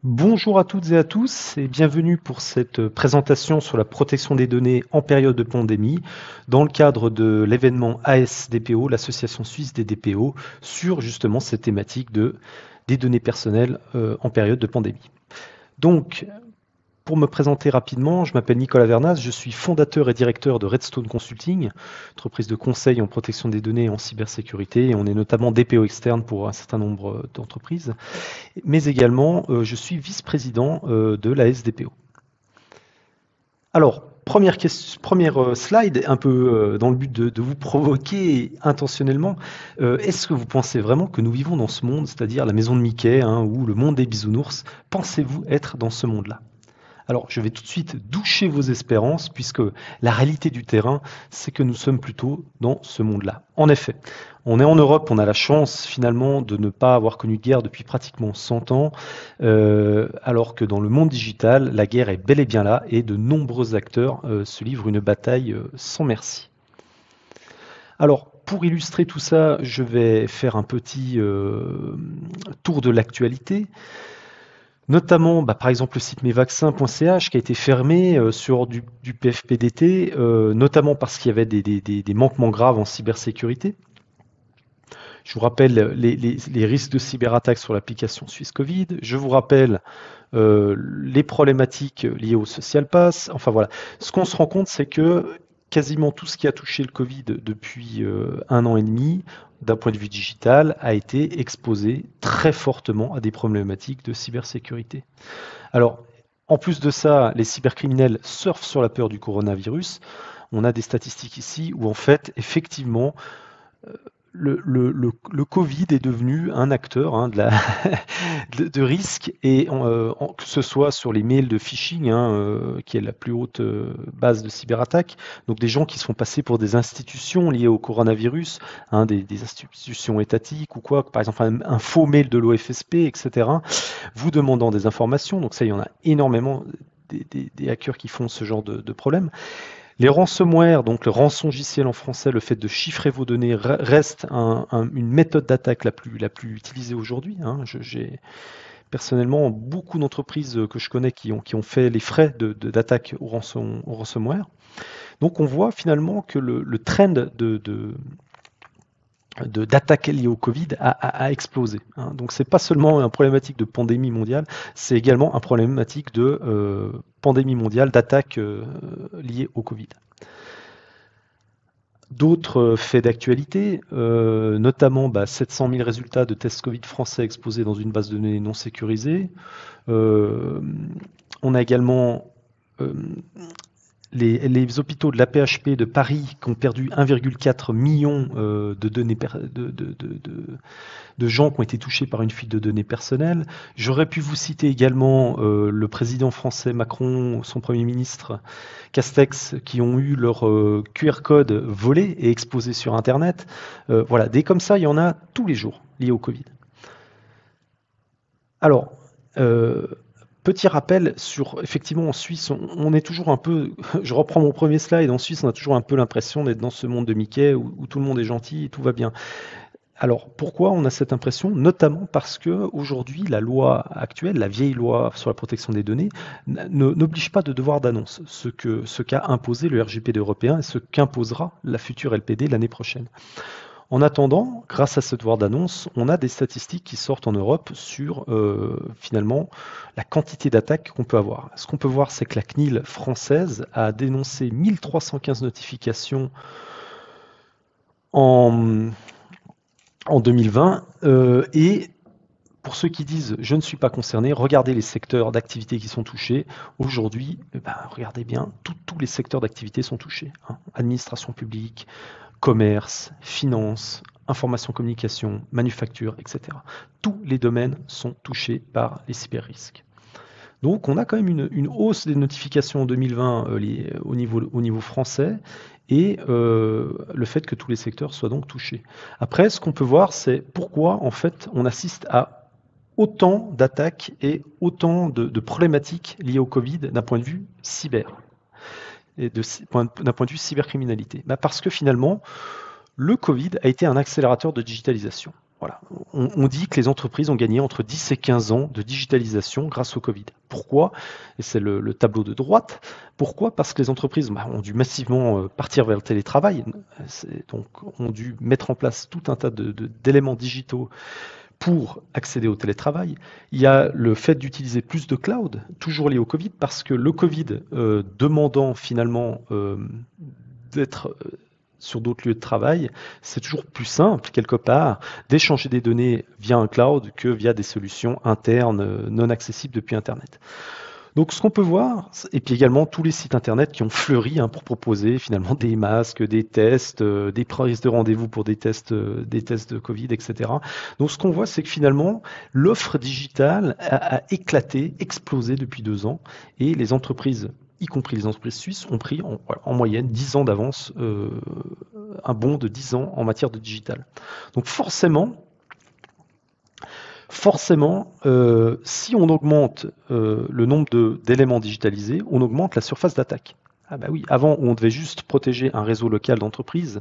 Bonjour à toutes et à tous et bienvenue pour cette présentation sur la protection des données en période de pandémie dans le cadre de l'événement ASDPO, l'Association suisse des DPO, sur justement cette thématique des données personnelles en période de pandémie. Donc, pour me présenter rapidement, je m'appelle Nicolas Vernas, je suis fondateur et directeur de Redstone Consulting, entreprise de conseil en protection des données et en cybersécurité, et on est notamment DPO externe pour un certain nombre d'entreprises, mais également je suis vice-président de la SDPO. Alors, première slide, un peu dans le but de vous provoquer intentionnellement. Est-ce que vous pensez vraiment que nous vivons dans ce monde, c'est-à-dire la maison de Mickey ou le monde des bisounours? Pensez-vous être dans ce monde-là? Alors, je vais tout de suite doucher vos espérances, puisque la réalité du terrain, c'est que nous sommes plutôt dans ce monde-là. En effet, on est en Europe, on a la chance finalement de ne pas avoir connu de guerre depuis pratiquement 100 ans, alors que dans le monde digital, la guerre est bel et bien là, et de nombreux acteurs se livrent une bataille sans merci. Alors, pour illustrer tout ça, je vais faire un petit tour de l'actualité. Notamment, par exemple, le site mesvaccins.ch qui a été fermé sur du PFPDT, notamment parce qu'il y avait des manquements graves en cybersécurité. Je vous rappelle les risques de cyberattaque sur l'application Suisse Covid. Je vous rappelle les problématiques liées au Social Pass. Enfin voilà, ce qu'on se rend compte, c'est que quasiment tout ce qui a touché le Covid depuis 1 an et demi, d'un point de vue digital, a été exposé très fortement à des problématiques de cybersécurité. Alors, en plus de ça, les cybercriminels surfent sur la peur du coronavirus. On a des statistiques ici où, en fait, effectivement, le Covid est devenu un acteur de risque, et que ce soit sur les mails de phishing, qui est la plus haute base de cyberattaque, donc des gens qui se font passer pour des institutions liées au coronavirus, des institutions étatiques ou quoi, par exemple un faux mail de l'OFSP, etc., vous demandant des informations. Donc ça, il y en a énormément des hackers qui font ce genre de problème. Les ransomware, donc le rançongiciel en français, le fait de chiffrer vos données reste une méthode d'attaque la plus utilisée aujourd'hui. J'ai personnellement beaucoup d'entreprises que je connais qui ont fait les frais d'attaque au ransomware. Donc on voit finalement que le trend d'attaques liées au Covid a explosé. Donc c'est pas seulement une problématique de pandémie mondiale, c'est également une problématique de pandémie mondiale, d'attaques liées au Covid. D'autres faits d'actualité, notamment 700 000 résultats de tests Covid français exposés dans une base de données non sécurisée. On a également les hôpitaux de la PHP de Paris qui ont perdu 1,4 million de données de gens qui ont été touchés par une fuite de données personnelles. J'aurais pu vous citer également le président français Macron, son premier ministre Castex, qui ont eu leur QR code volé et exposé sur Internet. Voilà, des comme ça, il y en a tous les jours liés au Covid. Alors, petit rappel sur, effectivement, en Suisse, on est toujours un peu, je reprends mon premier slide, en Suisse, on a toujours un peu l'impression d'être dans ce monde de Mickey où tout le monde est gentil et tout va bien. Alors, pourquoi on a cette impression? Notamment parce que aujourd'hui, la loi actuelle, la vieille loi sur la protection des données, n'oblige pas de devoir d'annonce, ce qu'a imposé le RGPD européen et ce qu'imposera la future LPD l'année prochaine. En attendant, grâce à ce devoir d'annonce, on a des statistiques qui sortent en Europe sur finalement la quantité d'attaques qu'on peut avoir. Ce qu'on peut voir, c'est que la CNIL française a dénoncé 1315 notifications en 2020, et pour ceux qui disent je ne suis pas concerné, regardez les secteurs d'activité qui sont touchés. Aujourd'hui, regardez bien, tous les secteurs d'activité sont touchés. Administration publique, commerce, finance, information communication, manufacture, etc. Tous les domaines sont touchés par les cyber-risques. Donc on a quand même une hausse des notifications en 2020 au niveau français, et le fait que tous les secteurs soient donc touchés. Après, ce qu'on peut voir, c'est pourquoi en fait on assiste à autant d'attaques et autant de problématiques liées au Covid d'un point de vue cyber et d'un point de vue cybercriminalité. Parce que finalement, le Covid a été un accélérateur de digitalisation. Voilà. On dit que les entreprises ont gagné entre 10 et 15 ans de digitalisation grâce au Covid. Pourquoi? Et c'est le tableau de droite. Pourquoi? Parce que les entreprises ont dû massivement partir vers le télétravail, donc ont dû mettre en place tout un tas d'éléments digitaux pour accéder au télétravail. Il y a le fait d'utiliser plus de cloud, toujours lié au Covid, parce que le Covid demandant finalement d'être sur d'autres lieux de travail, c'est toujours plus simple, quelque part, d'échanger des données via un cloud que via des solutions internes non accessibles depuis Internet. Donc ce qu'on peut voir, et puis également tous les sites Internet qui ont fleuri pour proposer finalement des masques, des tests, des prises de rendez-vous pour des tests de Covid, etc. Donc ce qu'on voit, c'est que finalement, l'offre digitale a éclaté, explosé depuis 2 ans, et les entreprises, y compris les entreprises suisses, ont pris en moyenne 10 ans d'avance, un bond de 10 ans en matière de digital. Donc forcément, si on augmente le nombre d'éléments digitalisés, on augmente la surface d'attaque. Ah bah oui, avant on devait juste protéger un réseau local d'entreprise,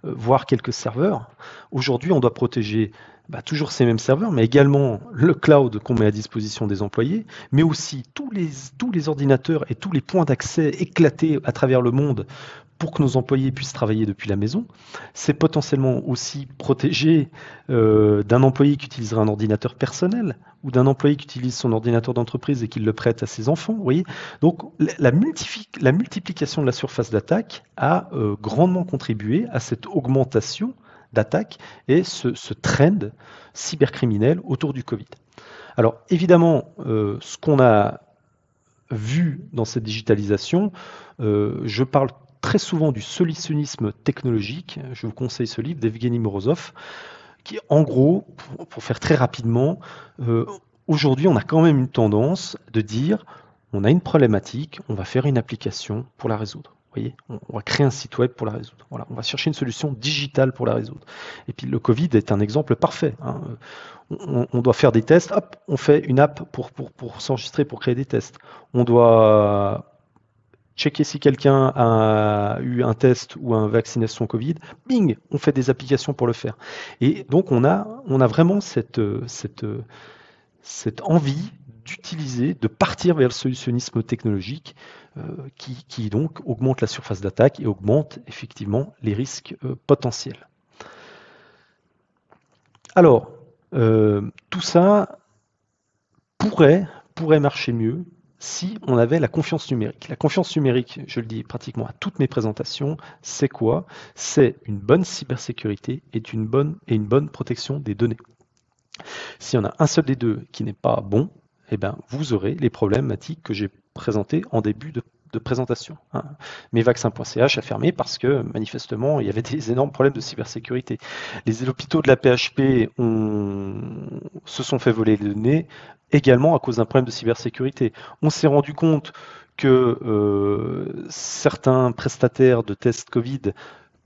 voire quelques serveurs. Aujourd'hui, on doit protéger toujours ces mêmes serveurs, mais également le cloud qu'on met à disposition des employés, mais aussi tous les ordinateurs et tous les points d'accès éclatés à travers le monde pour que nos employés puissent travailler depuis la maison. C'est potentiellement aussi protéger d'un employé qui utiliserait un ordinateur personnel ou d'un employé qui utilise son ordinateur d'entreprise et qui le prête à ses enfants. Vous voyez, donc la multiplication de la surface d'attaque a grandement contribué à cette augmentation d'attaque et ce trend cybercriminel autour du Covid. Alors évidemment, ce qu'on a vu dans cette digitalisation, je parle très souvent du solutionnisme technologique. Je vous conseille ce livre d'Evgeny Morozov, qui, en gros, pour faire très rapidement, aujourd'hui, on a quand même une tendance de dire on a une problématique, on va faire une application pour la résoudre. Vous voyez, on va créer un site web pour la résoudre. Voilà, on va chercher une solution digitale pour la résoudre. Et puis le Covid est un exemple parfait. On doit faire des tests, hop, on fait une app pour s'enregistrer, pour créer des tests. On doit checker si quelqu'un a eu un test ou une vaccination Covid, bing, on fait des applications pour le faire. Et donc on a vraiment cette envie d'utiliser, de partir vers le solutionnisme technologique qui donc augmente la surface d'attaque et augmente effectivement les risques potentiels. Alors, tout ça pourrait marcher mieux si on avait la confiance numérique. La confiance numérique, je le dis pratiquement à toutes mes présentations, c'est quoi? C'est une bonne cybersécurité et une bonne protection des données. S'il y en a un seul des deux qui n'est pas bon, eh ben, vous aurez les problématiques que j'ai présentées en début de présentation. Mesvaccins.ch a fermé parce que manifestement il y avait des énormes problèmes de cybersécurité. Les hôpitaux de la PHP se sont fait voler les données également à cause d'un problème de cybersécurité. On s'est rendu compte que certains prestataires de tests Covid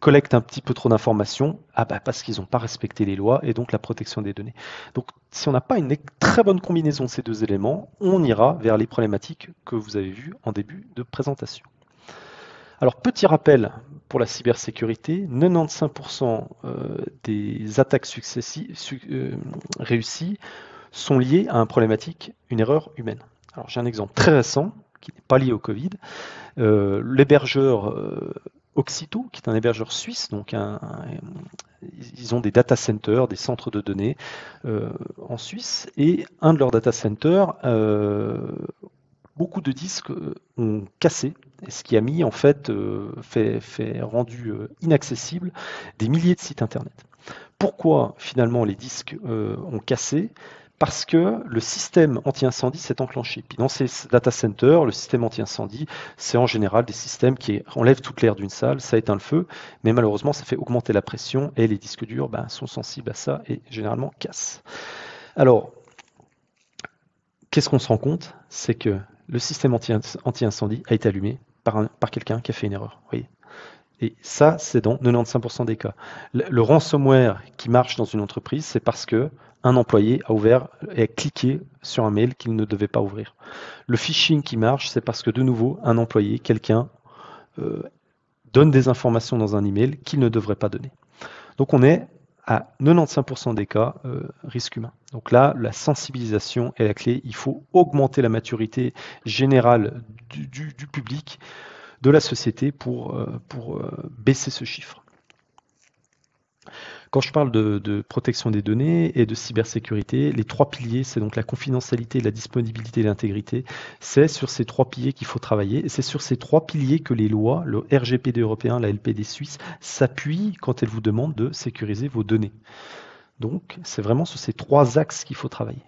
collectent un petit peu trop d'informations, parce qu'ils n'ont pas respecté les lois et donc la protection des données. Donc si on n'a pas une très bonne combinaison de ces deux éléments, on ira vers les problématiques que vous avez vues en début de présentation. Alors petit rappel pour la cybersécurité, 95% des attaques réussies sont liées à une problématique, une erreur humaine. Alors j'ai un exemple très récent qui n'est pas lié au Covid. L'hébergeur Oxito, qui est un hébergeur suisse, donc ils ont des data centers, des centres de données en Suisse, et un de leurs data centers, beaucoup de disques ont cassé, ce qui a mis en fait, fait rendu inaccessible des milliers de sites internet. Pourquoi finalement les disques ont cassé? Parce que le système anti-incendie s'est enclenché. Puis dans ces data centers, le système anti-incendie, c'est en général des systèmes qui enlèvent toute l'air d'une salle, ça éteint le feu, mais malheureusement, ça fait augmenter la pression et les disques durs sont sensibles à ça et généralement cassent. Alors, qu'est-ce qu'on se rend compte? C'est que le système anti-incendie a été allumé par quelqu'un qui a fait une erreur. Vous voyez. Et ça, c'est dans 95% des cas. Le ransomware qui marche dans une entreprise, c'est parce que un employé a ouvert et a cliqué sur un mail qu'il ne devait pas ouvrir. Le phishing qui marche, c'est parce que de nouveau, un employé, quelqu'un, donne des informations dans un email qu'il ne devrait pas donner. Donc on est à 95% des cas, risque humain. Donc là, la sensibilisation est la clé. Il faut augmenter la maturité générale du public, de la société pour baisser ce chiffre. Quand je parle de protection des données et de cybersécurité, les trois piliers, c'est donc la confidentialité, la disponibilité et l'intégrité. C'est sur ces trois piliers qu'il faut travailler. Et c'est sur ces trois piliers que les lois, le RGPD européen, la LPD suisse, s'appuient quand elles vous demandent de sécuriser vos données. Donc, c'est vraiment sur ces trois axes qu'il faut travailler.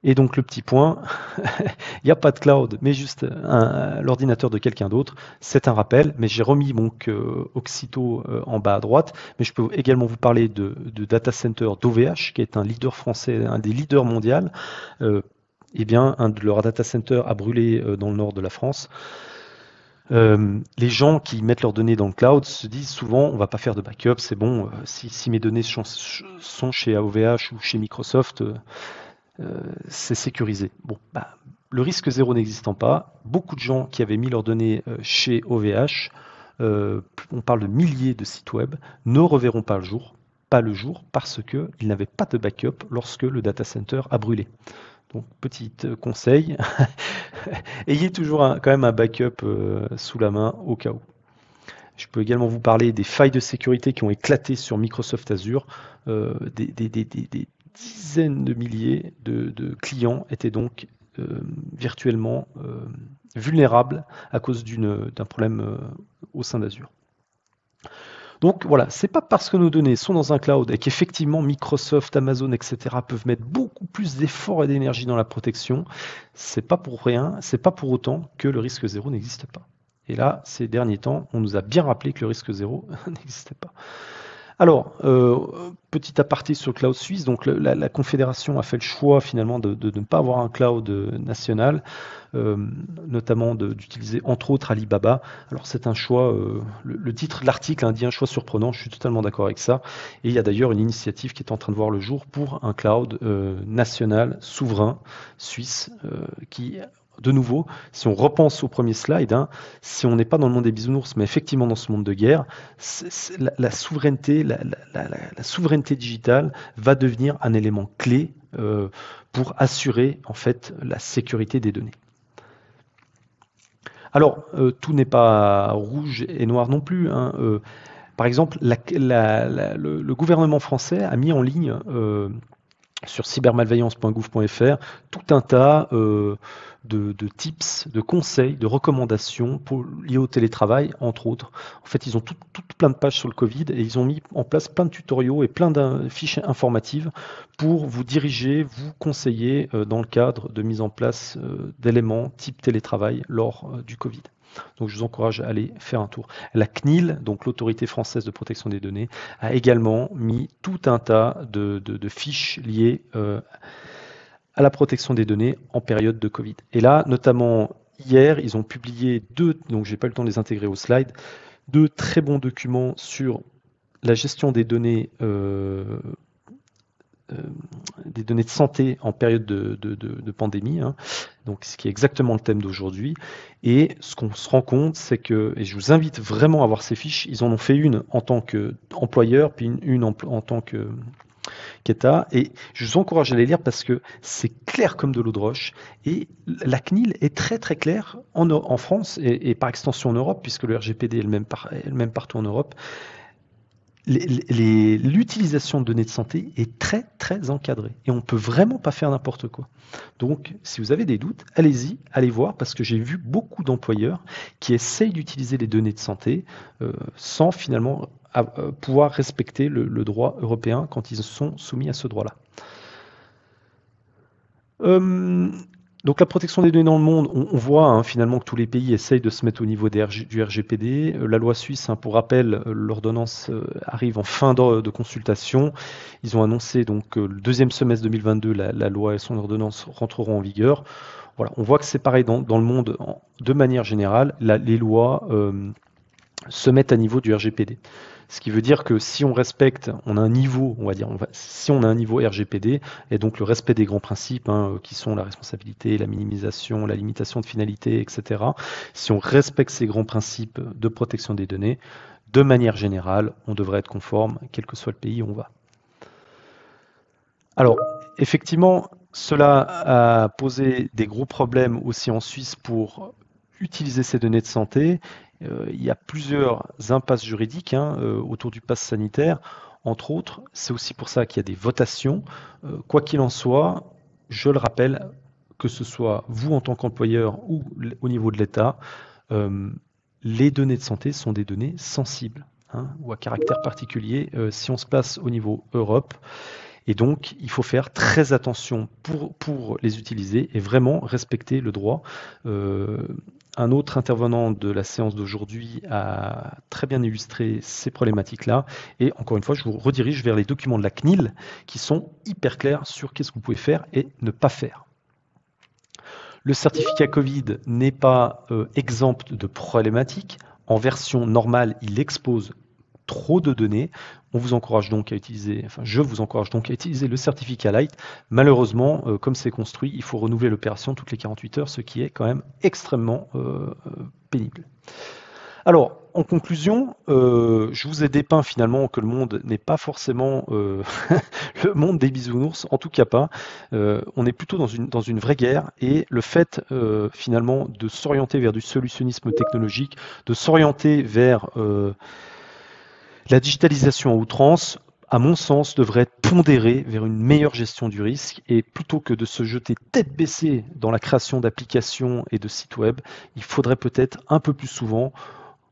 Et donc le petit point, il n'y a pas de cloud, mais juste l'ordinateur de quelqu'un d'autre. C'est un rappel, mais j'ai remis donc Oxito en bas à droite. Mais je peux également vous parler de data center d'OVH, qui est un leader français, un des leaders mondiaux. Eh bien, un de leurs data centers a brûlé dans le nord de la France. Les gens qui mettent leurs données dans le cloud se disent souvent on va pas faire de backup, c'est bon, si mes données sont chez OVH ou chez Microsoft, c'est sécurisé. Bon, le risque zéro n'existant pas, beaucoup de gens qui avaient mis leurs données chez OVH, on parle de milliers de sites web, ne reverront pas le jour parce qu'ils n'avaient pas de backup lorsque le data center a brûlé. Donc, petit conseil, ayez toujours quand même un backup sous la main au cas où. Je peux également vous parler des failles de sécurité qui ont éclaté sur Microsoft Azure. Des dizaines de milliers de clients étaient donc virtuellement vulnérables à cause d'un problème au sein d'Azure. Donc voilà, c'est pas parce que nos données sont dans un cloud et qu'effectivement Microsoft, Amazon, etc. peuvent mettre beaucoup plus d'efforts et d'énergie dans la protection, c'est pas pour rien, c'est pas pour autant que le risque zéro n'existe pas. Et là, ces derniers temps, on nous a bien rappelé que le risque zéro n'existait pas. Alors, petit aparté sur le cloud suisse, donc la Confédération a fait le choix finalement de ne pas avoir un cloud national, notamment d'utiliser entre autres Alibaba. Alors c'est un choix, le titre de l'article dit un choix surprenant, je suis totalement d'accord avec ça. Et il y a d'ailleurs une initiative qui est en train de voir le jour pour un cloud national, souverain, suisse, qui... De nouveau, si on repense au premier slide, si on n'est pas dans le monde des bisounours, mais effectivement dans ce monde de guerre, la souveraineté, la souveraineté digitale va devenir un élément clé pour assurer en fait la sécurité des données. Alors, tout n'est pas rouge et noir non plus. Par exemple, le gouvernement français a mis en ligne sur cybermalveillance.gouv.fr tout un tas de tips, de conseils, de recommandations liées au télétravail, entre autres. En fait, ils ont tout plein de pages sur le Covid et ils ont mis en place plein de tutoriaux et plein de fiches informatives pour vous diriger, vous conseiller dans le cadre de mise en place d'éléments type télétravail lors du Covid. Donc je vous encourage à aller faire un tour. La CNIL, donc l'Autorité française de protection des données, a également mis tout un tas de fiches liées à la protection des données en période de Covid. Et là, notamment hier, ils ont publié donc j'ai pas eu le temps de les intégrer au slide, deux très bons documents sur la gestion des données de santé en période de pandémie, donc ce qui est exactement le thème d'aujourd'hui. Et ce qu'on se rend compte, c'est que, et je vous invite vraiment à voir ces fiches, ils en ont fait une en tant qu'employeur, puis une en tant qu'État, et je vous encourage à les lire parce que c'est clair comme de l'eau de roche, et la CNIL est très très claire en France, et par extension en Europe, puisque le RGPD est le même partout en Europe. L'utilisation de données de santé est très très encadrée et on ne peut vraiment pas faire n'importe quoi. Donc si vous avez des doutes, allez-y, allez voir parce que j'ai vu beaucoup d'employeurs qui essayent d'utiliser les données de santé sans finalement pouvoir respecter le droit européen quand ils sont soumis à ce droit-là. Donc la protection des données dans le monde, on voit finalement que tous les pays essayent de se mettre au niveau du RGPD. La loi suisse, pour rappel, l'ordonnance arrive en fin de consultation. Ils ont annoncé donc le deuxième semestre 2022, la loi et son ordonnance rentreront en vigueur. Voilà, on voit que c'est pareil dans le monde de manière générale. Les lois se mettent à niveau du RGPD. Ce qui veut dire que si on respecte, on a un niveau, on va dire, si on a un niveau RGPD, et donc le respect des grands principes, qui sont la responsabilité, la minimisation, la limitation de finalité, etc. Si on respecte ces grands principes de protection des données, de manière générale, on devrait être conforme, quel que soit le pays où on va. Alors, effectivement, cela a posé des gros problèmes aussi en Suisse pour utiliser ces données de santé. Il y a plusieurs impasses juridiques autour du pass sanitaire. Entre autres, c'est aussi pour ça qu'il y a des votations. Quoi qu'il en soit, je le rappelle, que ce soit vous en tant qu'employeur ou au niveau de l'État, les données de santé sont des données sensibles ou à caractère particulier si on se place au niveau Europe. Et donc, il faut faire très attention pour les utiliser et vraiment respecter le droit. Un autre intervenant de la séance d'aujourd'hui a très bien illustré ces problématiques-là. Et encore une fois, je vous redirige vers les documents de la CNIL qui sont hyper clairs sur qu'est-ce que vous pouvez faire et ne pas faire. Le certificat Covid n'est pas exempt de problématiques. En version normale, il expose trop de données. On vous encourage donc à utiliser, je vous encourage donc à utiliser le certificat Light. Malheureusement, comme c'est construit, il faut renouveler l'opération toutes les 48 heures, ce qui est quand même extrêmement pénible. Alors, en conclusion, je vous ai dépeint finalement que le monde n'est pas forcément le monde des bisounours, en tout cas pas. On est plutôt dans une vraie guerre et le fait finalement de s'orienter vers du solutionnisme technologique, de s'orienter vers la digitalisation à outrance, à mon sens, devrait être pondérée vers une meilleure gestion du risque et plutôt que de se jeter tête baissée dans la création d'applications et de sites web, il faudrait peut-être un peu plus souvent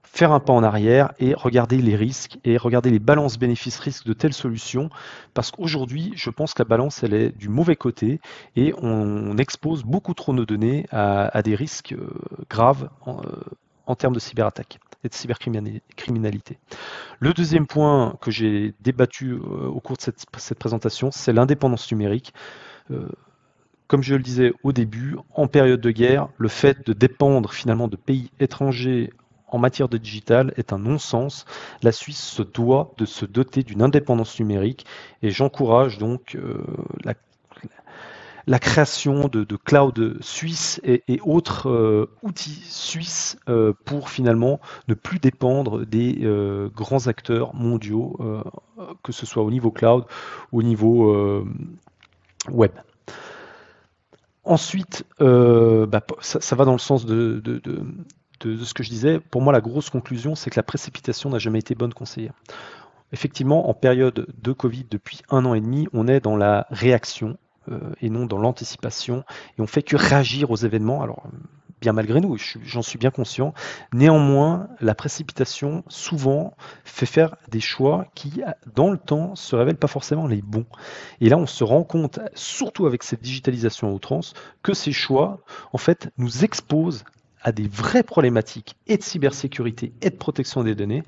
faire un pas en arrière et regarder les risques et regarder les balances bénéfices-risques de telles solutions parce qu'aujourd'hui, je pense que la balance, elle est du mauvais côté et on expose beaucoup trop nos données à des risques graves en termes de cyberattaque et de cybercriminalité. Le deuxième point que j'ai débattu au cours de cette présentation, c'est l'indépendance numérique. Comme je le disais au début, en période de guerre, le fait de dépendre finalement de pays étrangers en matière de digital est un non-sens. La Suisse se doit de se doter d'une indépendance numérique et j'encourage donc la création de cloud suisse et autres outils suisses pour finalement ne plus dépendre des grands acteurs mondiaux, que ce soit au niveau cloud ou au niveau web. Ensuite, ça va dans le sens de ce que je disais. Pour moi, la grosse conclusion, c'est que la précipitation n'a jamais été bonne conseillère. Effectivement, en période de Covid, depuis 1 an et demi, on est dans la réaction et non dans l'anticipation. Et on fait que réagir aux événements. Alors, bien malgré nous, j'en suis bien conscient. Néanmoins, la précipitation, souvent, fait faire des choix qui, dans le temps, se révèlent pas forcément les bons. Et là, on se rend compte, surtout avec cette digitalisation à outrance, que ces choix, en fait, nous exposent à des vraies problématiques et de cybersécurité et de protection des données,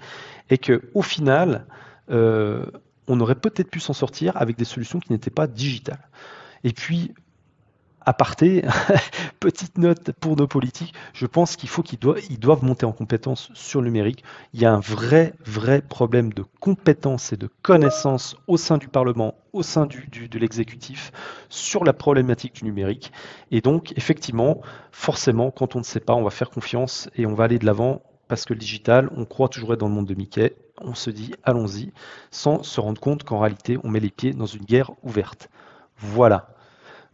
et qu'au final, on aurait peut-être pu s'en sortir avec des solutions qui n'étaient pas digitales. Et puis, aparté, petite note pour nos politiques, je pense qu'il faut qu'ils doivent monter en compétences sur le numérique. Il y a un vrai problème de compétences et de connaissances au sein du Parlement, au sein de l'exécutif, sur la problématique du numérique. Et donc, effectivement, forcément, quand on ne sait pas, on va faire confiance et on va aller de l'avant parce que le digital, on croit toujours être dans le monde de Mickey. On se dit, allons-y, sans se rendre compte qu'en réalité, on met les pieds dans une guerre ouverte. Voilà.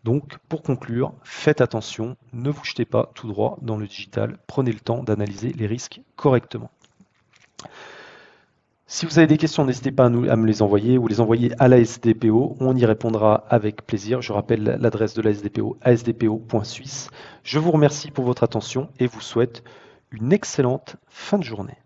Donc, pour conclure, faites attention, ne vous jetez pas tout droit dans le digital, prenez le temps d'analyser les risques correctement. Si vous avez des questions, n'hésitez pas à me les envoyer ou les envoyer à la SDPO, on y répondra avec plaisir. Je rappelle l'adresse de la SDPO, asdpo.suisse. Je vous remercie pour votre attention et vous souhaite une excellente fin de journée.